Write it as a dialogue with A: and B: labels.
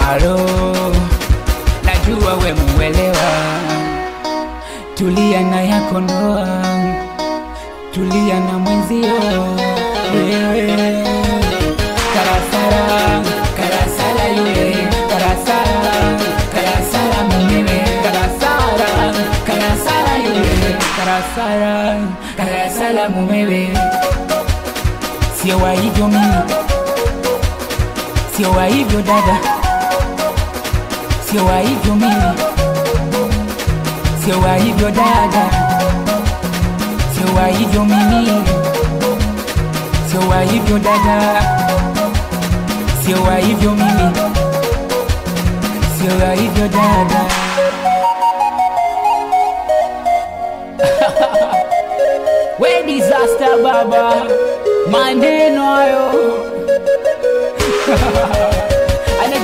A: Alo, najua we muelewa. Tulia na yako ndoa, tulia na mwenzio wewe. Karasara, karasara yule, karasara, karasara mumewe. Karasara, karasara yule, karasara, karasara mumewe. Sio wa hivyo mimi, sio wa hivyo dada, sio wa hivyo mimi, sio wa hivyo dada, sio wa hivyo mimi, sio wa hivyo dada, sio wa hivyo mimi, sio wa hivyo dada. We disaster baba, maneno hayo.